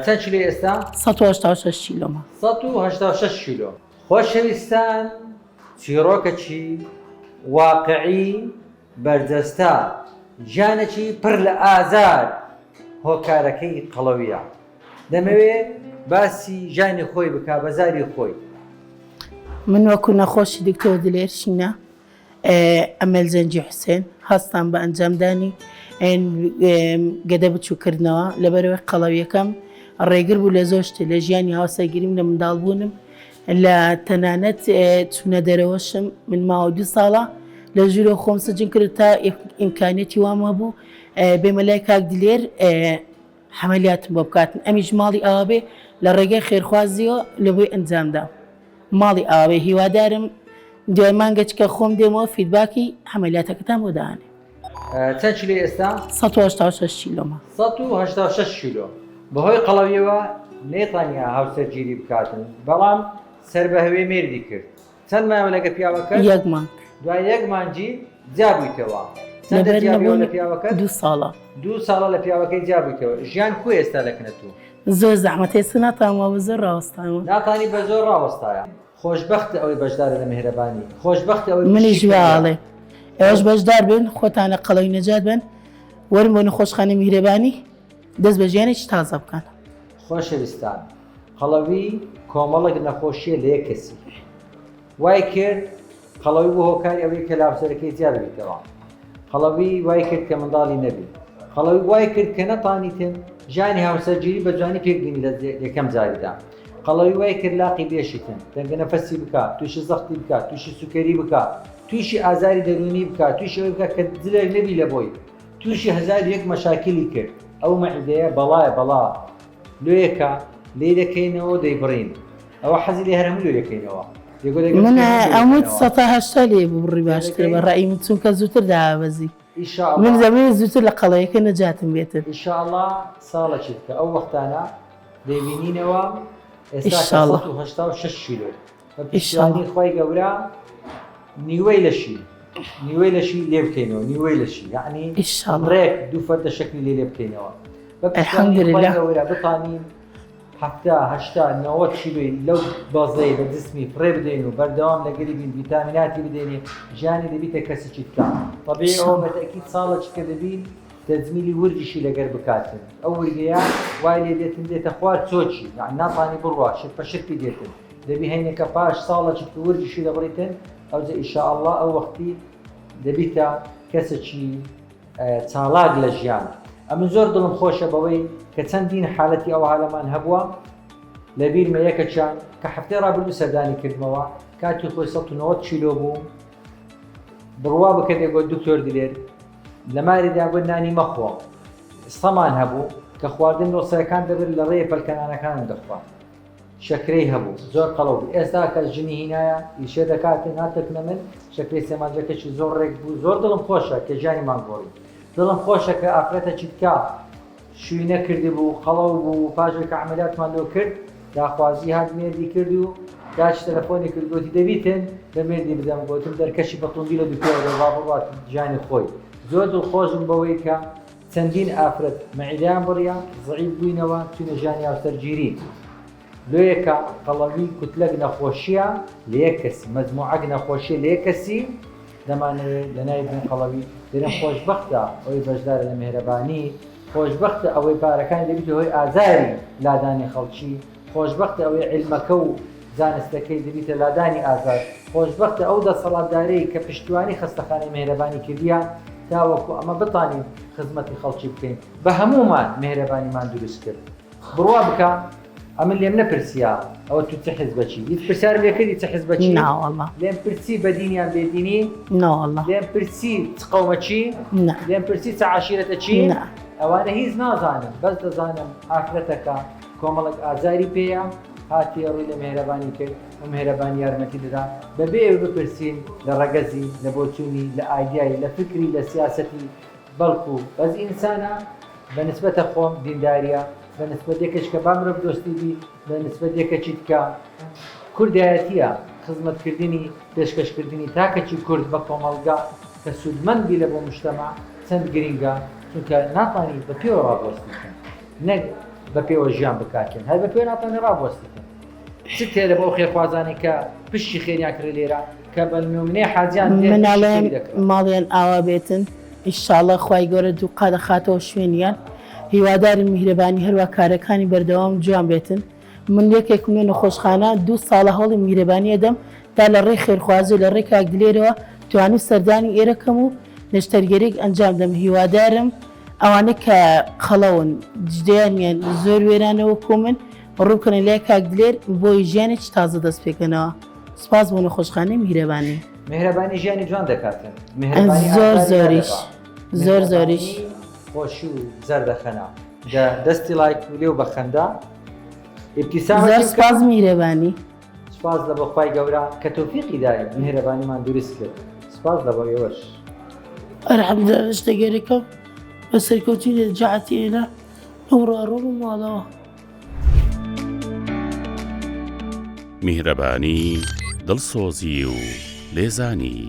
چەند کیلۆ ئێستا؟ 186 کیلۆمە. 186 کیلۆ. خۆشەویستان، چیرۆکەکی واقعی بەرجەستە، ژیانێکی پڕ لە ئازار هۆکارەکەی قەڵەویە. دەمەوێت باسی ژیانی خۆی بکا، بەزاری خۆی. من وەکو نەخۆشی دکتۆر دلێر شینە ئەمەل زەنجی حوسێن هەستان بە ئەنجامدانی گەدە بچووکردنەوە لەبەرەوەی قەڵەویەکەم ڕێگر بوو لە زۆر شتێ لە ژیانی هاوسەرگیریم لە منداڵبوونم لە تەنانەت چوونە دەرەوەشم من ماوە 2 ساڵە لە ژوورە خۆم سەجن کرد تا ئیمکانێتی وامە بوو بێمەلای کاک دلێر حەمەلیاتم بۆ بکاتن ئەمیش ماڵی ئاوابێ لە ڕێگەی خێرخوازیەوە لە بۆی ئەنجامدا ماڵی ئاوێ هیوادارم دوای مانگەچکە خۆم دێمەوە فیدباکی حەمەلیاتەکەتان بۆ داهانێ. چەند کیلۆ ئێستا؟ 186 کیلۆمە. 186 کیلۆ. بەهۆی قەڵەویەوە نەیتوانیا هاوسەرگیری بکاتن، بەڵام سەر بە هەوێ مێردی کرد. چەند مایەوە لەگە پیاوەکە؟ 1 مانگ. دوای 1 مانگی جابوویتەوە. چەندە جیابیەوە لە پیاوەکە؟ 2 ساڵە. 2 ساڵە لە پیاوەکەی جابوویتەوە. ژیان کوێ ئێستا دەکەنێتەوە؟ زۆر زەحمەتێ ناتانەوە بە زۆر ڕاوەستانەوە. ناتانی بە زۆر ڕاوەستایە. خۆشبەختە ئەوەی بەشدارە لە میهرەبانی. خۆشبەختە ئەوەی منیش وێڵێ. ئێوەش بەشدار بن، خۆتانە قەڵەوی نەجات بن، وەرن بۆ نەخۆشخانەی میهرەبانی دەست بە ژیانێکی تازە بکەن. خۆشەویستان، قەڵەوی کۆمەڵێک نەخۆشیە لە یەک کەسی. وای کرد قەڵەوی بۆ هۆکاری ئەوەی کە لاوسەرەکەی جیا ببیتەوە. قەڵەوی وای کرد کە منداڵی نەبی. قەڵەوی وای کرد کە نەتوانیتن ژیانی هاوسەرگیری بە جوانی پێکبینی لە یەکەم جاریدا. قەڵەوی وای کرد لاقی بێشیتن، دەنگە نەفەسی بکات، تووشی زەختی بکات، تووشی سوکەری بکات، تووشی ئازاری دەرونی بکات، تووشی ئەوەی بکات کە دلێر نەبی لە بۆی، تووشی 1001 مەشاکلی کرد. ئەو مەعیدەیە بەڵایە بەڵا لێیەکە لێ دەکەینەوە دەیبڕین. ئەوە حەزی لێ هەرموو لێ دەکەینەوە. من ئەموت 180 لێ بڕی باشتر بە ڕای من چونکە زووتر داوەزی. من زەمێ زووتر لە قەڵەیەکە نەجاتم بێتن. ئینشاءڵڵا ساڵێکی کە ئەو وەختانە دەبینینەوە ئێستا 186 کیلۆ. پیشانی خۆی گەورە نیوەی لەشی نیوەی لەشی لێ بکەینەوە، نیوەی لەشی یعنی ڕێک دوو فەردە شەکلی لێ بکەینەوە. الحەمدولله گەورە بتانین 70-80-90 کیلۆی لەو بازەی بە جسمی فڕێ بدەین و بەردەوام لەگەری بین ڤیتامیناتی بدەینێ ژیانی دەبیتە کەسێکی بکە. طەبیعی ئەوە بەتەکید ساڵێکی کە دەبین تەجمیلی وردیشی لەگەر بکاتن. ئەو وردەیە وای لێ دێتن دێتە خوار چۆچی یعنی ناتوانی بڕوا شت بە شتی دێتن. دەبی هەینێکە پاش ساڵێکی کە وردیشی دەبڕیتن ئەوجا ئینشاءڵڵا ئەو وەختی دەبیتە کەسێکی چالاک لە ژیان. ئەمن زۆر دڵم خۆشە بەوەی کە چەندین حالەتی ئەو هەلەمان هەبووە لە بیرمە یەکەچان کە هەفتەی ڕابردوو سەردانی کردمەوە کاتی خۆی 190 کیلۆ بوو بڕوا بکە دێگۆ دکتۆر دلێر لە ماریدا گوت نانی مەخۆ سەمان هەبوو کە خواردن دۆسەکان دەبێت لە ڕێی پەلکەنانەکانم دەخوات شەکرەی هەبوو زۆر قەڵەو بوو. ئێستا کە ژنی هینایە ئیشێ دەکاتن هاتەکنە من شەکرەی سێمانجەکەشی زۆر ڕێک بوو. زۆر دڵم خۆشە کە ژیانی مانگۆڕی. دڵم خۆشە کە ئافرەتەکی بکە شووی نەکردی بوو خەڵەو بوو پاشێک کە عەمەلیاتمان لێ کرد داخوازی هات مێردی کرد و داچ تەلەفۆنی کرد گوتی دەبیتن بە مێردی بدەم گوتم دەرکەشی بەتوندی لە دکتۆرە بابڕات ژیانی خۆی. زۆر دڵخۆشم بەوەی کە چەندین ئافرەت مەعیدەیان بڕیان زەعیف بووینەوە چوونە ژیانی هاوسەرگیری. لۆیەکە قەڵەوی کوتلەک نەخۆشیە لە یەک کەسی مەجموعەک نەخۆشیە لە یەک کەسی دەمانەوێت لە ناوی بن قەڵەوی دەرێن خۆشبەختە ئەوەی بەشدارە لە میهرەبانی، خۆشبەختە ئەوەی پارەکانی دەبیتە هۆی ئازاری لادانی خەڵکی، خۆشبەختە ئەوەی عیلمەکە و زانستەکەی دەبیتە لادانی ئازار، خۆشبەختە ئەو دەسەڵاتدارەی کە پشتیوانی خەستەخانەی میهرەبانی کردیان تاوەکو ئەمە بتانین خزمەتی خەڵکی بکەین. بە هەمومان میهرەبانیمان دروست کرد. بڕوا بکە ئەمن لێم نەپرسیە ئەوە تو چ حیزبەچی هیچ پرسیارم لێ کردی چ حیزبەچی؟ ناوەڵڵا. لێم پرسی بە دینیان بێدینی؟ ناوەڵڵا. لێم پرسی چ قەومەچی؟ نا. لێم پرسی چ عاشیرەتەچی؟ نا. ئەوانە هیچ نازانم بەس دەزانم ئافرەتەکە کۆمەڵک ئازاری پێیە هاتی ڕووی لە میهرەبانی کرد و میهرەبانی یارمەتی دەدا بەبێ ئەوە بپرسین لە ڕەگەزی لە بۆچوونی لە ئایدیایی لە فکری لە سیاسەتی بەڵکو بەس ئینسانە بە نسبەتە خۆم دینداریە بە نسبەت یەکەش کە بامرە بدۆستی بی بە نسبەت یەکەچیت کە کوردایەتیە خزمەتکردنی پێشکەشکردنی تاکەچی کورد بە کۆمەڵگا کە سوودمەندی لە بۆ مجتەمع چەند گرینگە چونکە ناتوانین بە پێوە ڕابوەستی بکەن نەک بە پێوە ژیان بکاتن هەر بە پێ ناتوانێ ڕابوەستن چ تێدە بۆ خێرخوازانی کە پشتی خێریان کرد لێرە کە بە نمونەی حاجیان مناڵێن ماڵیان ئاوا بێتن ئیشاڵە خوای گەورە دوو قادە خاتەوە شوێنیان هیواداری میهرەبانی هەروە کارەکانی بەردەوام جوان بێتن من یەکێک من نەخۆشخانە 2 ساڵە هەڵی میهرەبانی دەم تا لە ڕێی خێرخوازی لە ڕێی کاکدلێرەوە توانی سەردانی ئێرەکەم و نەشتەرگەرێک ئەنجام دەم هیوادارم ئەوانە کە خەڵەون جدیانیان زۆر وێرانەوە کۆ من ڕووکەنە لای کاکدلێر بۆی ژیانێکی تازە دەست پێکەنەوە سپاس بۆ نەخۆشخانەی میهرەبانی میهرەبانی ژیانی جوان دەکاتن زۆر زۆریش زۆر زۆریش خۆشی و زەردەخەنا دەستی لایک و لێو بە خەندا زۆر سپاس میهرەبانی سپاس لە بەخوای گەورە کە تۆفیقی دای میهرەبانیمان دروست کرد سپاس لە بۆ ئێوەش ئەلحەمدولێ شتەگەرەکەم بە سەرکەوتی لە جەعەتی ئێرە ئەوڕاڕۆ ماڵەوە میهرەبانی دڵسۆزی و لێزانی